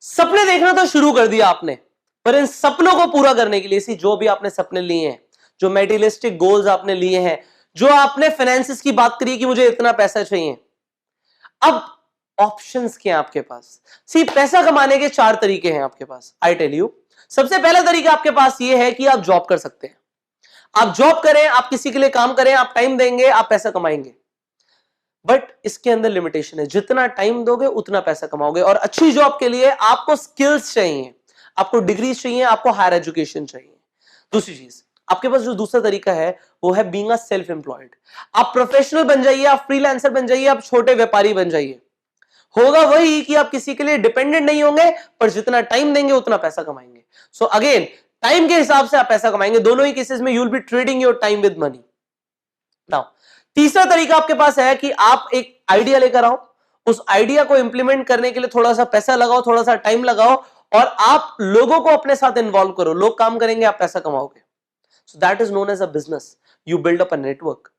सपने देखना तो शुरू कर दिया आपने, पर इन सपनों को पूरा करने के लिए जो भी आपने सपने लिए हैं, जो मेटीरियलिस्टिक गोल्स आपने लिए हैं, जो आपने फाइनेंसिस की बात करी कि मुझे इतना पैसा चाहिए, अब ऑप्शंस क्या हैं आपके पास? पैसा कमाने के 4 तरीके हैं आपके पास। आई टेल यू, सबसे पहला तरीका आपके पास यह है कि आप जॉब कर सकते हैं। आप जॉब करें, आप किसी के लिए काम करें, आप टाइम देंगे, आप पैसा कमाएंगे। बट इसके अंदर लिमिटेशन है, जितना टाइम दोगे उतना पैसा कमाओगे। और अच्छी जॉब के लिए आपको स्किल्स चाहिए, आपको डिग्रीज चाहिए, आपको हायर एजुकेशन चाहिए। दूसरी चीज, आपके पास जो दूसरा तरीका है वो है बीइंग अ सेल्फ एम्प्लॉयड। आप प्रोफेशनल बन जाइए, आप फ्रीलांसर बन जाइए, आप छोटे व्यापारी बन जाइए। होगा वही कि आप किसी के लिए डिपेंडेंट नहीं होंगे, पर जितना टाइम देंगे उतना पैसा कमाएंगे। सो अगेन, टाइम के हिसाब से आप पैसा कमाएंगे। दोनों ही केसेस में you will be trading your time with money. Now तीसरा तरीका आपके पास है कि आप एक आइडिया लेकर आओ, उस आइडिया को इंप्लीमेंट करने के लिए थोड़ा सा पैसा लगाओ, थोड़ा सा टाइम लगाओ, और आप लोगों को अपने साथ इन्वॉल्व करो। लोग काम करेंगे, आप पैसा कमाओगे। So that is known as a business. You build up a network.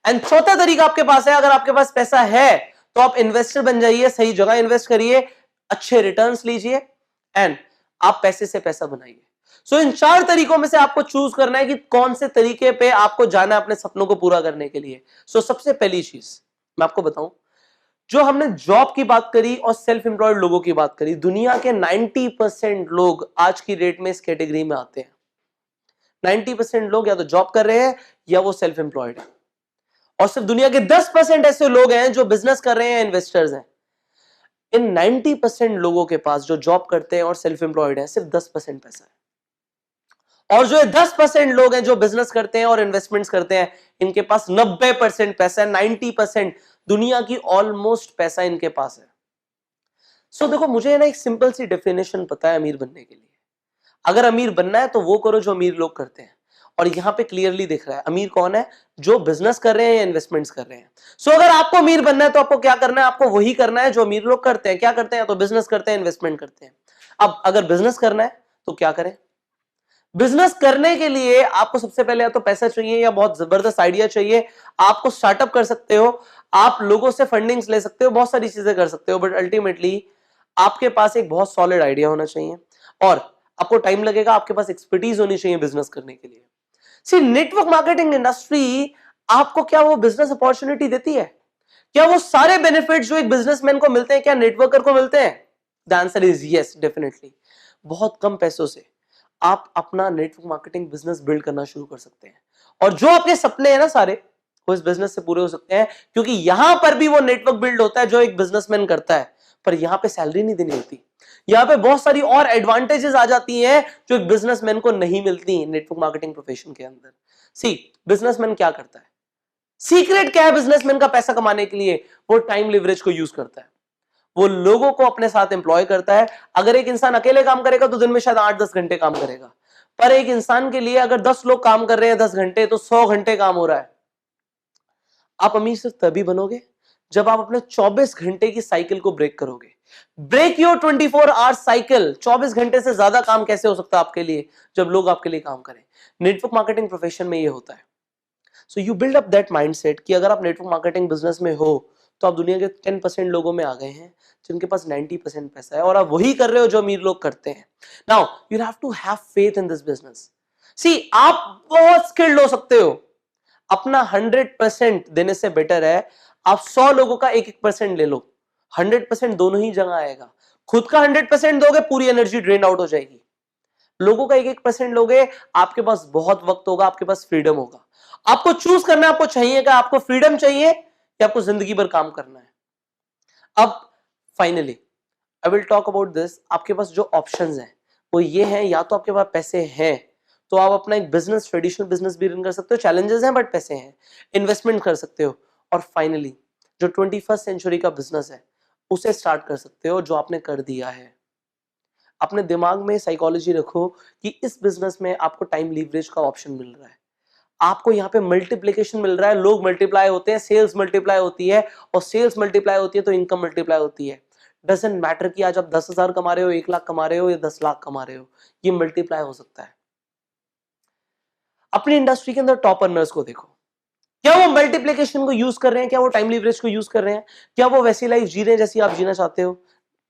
And चौथा तरीका आपके पास है, अगर आपके पास पैसा है तो आप इन्वेस्टर बन जाइए, सही जगह इन्वेस्ट करिए, अच्छे रिटर्न्स लीजिए, एंड आप पैसे से पैसा बनाइए। सो इन 4 तरीकों में से आपको चूज करना है कि कौन से तरीके पे आपको जाना है अपने सपनों को पूरा करने के लिए। सबसे पहली चीज मैं आपको बताऊं, जो हमने जॉब की बात करी और सेल्फ एम्प्लॉयड लोगों की बात करी, दुनिया के 90% लोग आज की डेट में इस कैटेगरी में आते हैं। 90% लोग या तो जॉब कर रहे हैं या वो सेल्फ एम्प्लॉयड है, और सिर्फ दुनिया के 10% ऐसे लोग हैं जो बिजनेस कर रहे हैं, इन्वेस्टर्स हैं। इन 90% लोगों के पास जो जॉब करते हैं और सेल्फ एम्प्लॉयड है, सिर्फ 10% पैसा है। और जो 10% लोग हैं जो बिजनेस करते हैं और इन्वेस्टमेंट्स करते हैं, इनके पास 90% पैसा है। 90% दुनिया की ऑलमोस्ट पैसा इनके पास है। देखो, मुझे ना एक सिंपल सी डेफिनेशन पता है अमीर बनने के लिए। अगर अमीर बनना है तो वो करो जो अमीर लोग करते हैं। और यहां पे क्लियरली दिख रहा है अमीर कौन है, जो बिजनेस कर रहे हैं या इन्वेस्टमेंट्स कर रहे हैं। अगर आपको अमीर बनना है तो आपको क्या करना है, आपको वही करना है जो अमीर लोग करते हैं। क्या करते हैं, तो बिजनेस करते हैं, इन्वेस्टमेंट करते हैं। अब अगर बिजनेस करना है तो क्या करें? बिजनेस करने के लिए आपको सबसे पहले या तो पैसा चाहिए या बहुत जबरदस्त आइडिया चाहिए। आपको स्टार्टअप कर सकते हो, आप लोगों से फंडिंग्स ले सकते हो, बहुत सारी चीजें कर सकते हो, बट अल्टीमेटली आपके पास एक बहुत सॉलिड आइडिया होना चाहिए और आपको टाइम लगेगा। आपके पास एक्सपर्टीज होनी चाहिए बिजनेस करने के लिए। नेटवर्क मार्केटिंग इंडस्ट्री आपको क्या वो बिजनेस अपॉर्चुनिटी देती है? क्या वो सारे बेनिफिट्स जो एक बिजनेसमैन को मिलते हैं क्या नेटवर्कर को मिलते हैं? The answer is yes, definitely. बहुत कम पैसों से आप अपना नेटवर्क मार्केटिंग बिजनेस बिल्ड करना शुरू कर सकते हैं, और जो आपके सपने हैं ना सारे, वो इस बिजनेस से पूरे हो सकते हैं। क्योंकि यहां पर भी वो नेटवर्क बिल्ड होता है जो एक बिजनेसमैन करता है, पर यहां पे सैलरी नहीं देनी होती। यहां पे बहुत सारी और एडवांटेजेस आ जाती हैं जो एक बिजनेसमैन को नहीं मिलती नेटवर्क मार्केटिंग प्रोफेशन के अंदर। बिजनेसमैन क्या करता है, सीक्रेट क्या है बिजनेसमैन का पैसा कमाने के लिए? वो टाइम लिवरेज को यूज करता है, वो लोगों को अपने साथ एम्प्लॉय करता है। अगर एक इंसान अकेले काम करेगा तो दिन में शायद 8-10 घंटे काम करेगा, पर एक इंसान के लिए अगर 10 लोग काम कर रहे हैं 10 घंटे, तो 100 घंटे काम हो रहा है। आप अमीर सिर्फ तभी बनोगे जब आप अपने 24 घंटे की साइकिल को ब्रेक करोगे। Break your 24 our cycle. 24 घंटे से ज्यादा काम कैसे हो सकता है आपके लिए जब लोग आपके लिए काम करें? नेटवर्क मार्केटिंग प्रोफेशन में ये होता है। You build up that mindset कि अगर आप नेटवर्क मार्केटिंग बिजनेस में हो तो आप दुनिया के 10% लोगों में आ गए हैं जिनके पास 90% पैसा है, और आप वही कर रहे हो जो अमीर लोग करते हैं। Now you have to have faith in this business. आप बहुत स्किल्ड हो सकते हो, अपना 100% देने से बेटर है आप 100 लोगों का 1-1% ले लो। 100% दोनों ही जगह आएगा। खुद का 100% दोगे, पूरी एनर्जी ड्रेन आउट हो जाएगी। लोगों का 1-1% लोगे, आपके पास बहुत वक्त होगा, आपके पास फ्रीडम होगा। आपको चूज करना है, आपको चाहिए क्या? आपको फ्रीडम चाहिए या आपको जिंदगी भर काम करना है? अब finally I will talk about this. आपके पास जो ऑप्शंस हैं वो ये हैं, या तो आपके पास पैसे हैं तो आप अपना एक बिजनेस, ट्रेडिशनल बिजनेस भी रन कर सकते हो, चैलेंजेस हैं बट पैसे हैं, इन्वेस्टमेंट कर सकते हो, और फाइनली जो 21st सेंचुरी का बिजनेस है उसे स्टार्ट कर सकते हो जो आपने कर दिया है। अपने दिमाग में साइकोलॉजी रखो कि इस बिजनेस में आपको टाइम लीवरेज का ऑप्शन मिल रहा है, आपको यहाँ पे मल्टीप्लिकेशन मिल रहा है, लोग मल्टीप्लाई होते हैं, सेल्स मल्टीप्लाई होती है, और सेल्स मल्टीप्लाई होती है तो इनकम मल्टीप्लाई होती है। डजंट मैटर कि आज आप 10,000 कमा रहे हो, 1 लाख कमा रहे हो या 10 लाख कमा रहे हो, ये मल्टीप्लाई हो सकता है। अपनी इंडस्ट्री के अंदर टॉप अर्नर्स को देखो, क्या वो मल्टीप्लिकेशन को यूज कर रहे हैं? क्या वो टाइम लीवरेज को यूज कर रहे हैं? क्या वो वैसी लाइफ जी रहे हैं जैसी आप जीना चाहते हो?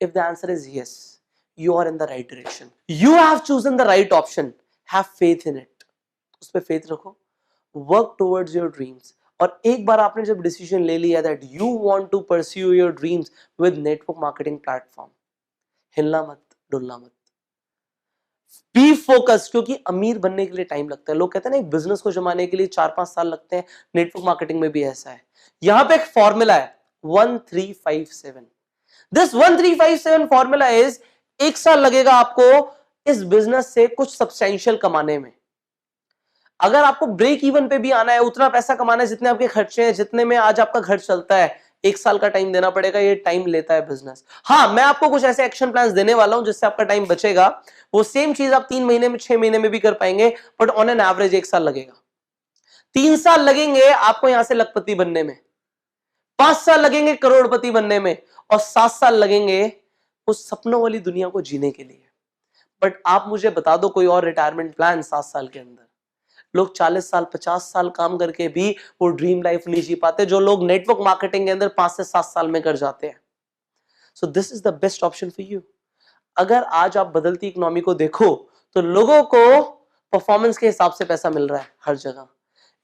If the answer is yes, you are in the right direction. You have chosen the right option. Have faith in it. उस पे faith रखो. Work towards your dreams. और एक बार आपने जब डिसीजन ले लिया that you want to pursue your dreams with network marketing platform, हिलना मत, डुलना मत. बी फोकस, क्योंकि अमीर बनने के लिए टाइम लगता है. लोग कहते हैं ना एक बिजनेस को जमाने के लिए 4-5 साल लगते हैं. नेटवर्क मार्केटिंग में भी ऐसा है. यहां पे एक फॉर्मूला है 1357. दिस 1357 फॉर्मूला इज 1 साल लगेगा आपको इस बिजनेस से कुछ सब्सटेंशियल कमाने में. अगर आपको ब्रेक इवन पे भी आना है, उतना पैसा कमाना है जितने आपके खर्चे हैं, जितने में आज आपका घर चलता है, 1 साल का टाइम देना पड़ेगा. ये टाइम लेता है बिजनेस. हाँ, मैं आपको कुछ ऐसे एक्शन प्लान्स देने वाला हूं जिससे आपका टाइम बचेगा. वो सेम चीज आप 3 महीने में, 6 महीने में भी कर पाएंगे, बट ऑन एन एवरेज 1 साल लगेगा. 3 साल लगेंगे आपको यहां से लखपति बनने में, 5 साल लगेंगे करोड़पति बनने में, और 7 साल लगेंगे उस सपनों वाली दुनिया को जीने के लिए. बट आप मुझे बता दो कोई और रिटायरमेंट प्लान 7 साल के अंदर. लोग 40 साल 50 साल काम करके भी वो ड्रीम लाइफ नहीं जी पाते जो लोग नेटवर्क मार्केटिंग के अंदर 5 से 7 साल में कर जाते हैं. So this is the best option for you. अगर आज आप बदलती इकोनॉमी को देखो तो लोगों को परफॉर्मेंस के हिसाब से पैसा मिल रहा है हर जगह.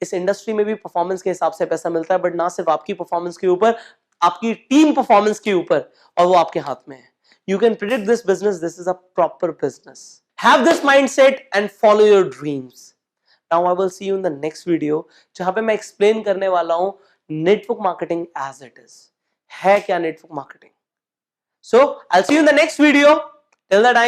इस इंडस्ट्री में भी परफॉर्मेंस के हिसाब से पैसा मिलता है, बट ना सिर्फ आपकी परफॉर्मेंस के ऊपर, आपकी टीम परफॉर्मेंस के ऊपर, और वो आपके हाथ में है. You can predict this business. This is a proper business. Have this mindset and follow your dreams. Now I will see you in the next video, जहां पे मैं एक्सप्लेन करने वाला हूं network marketing as it is. है क्या network marketing? So I'll see you in the next video. Till that time.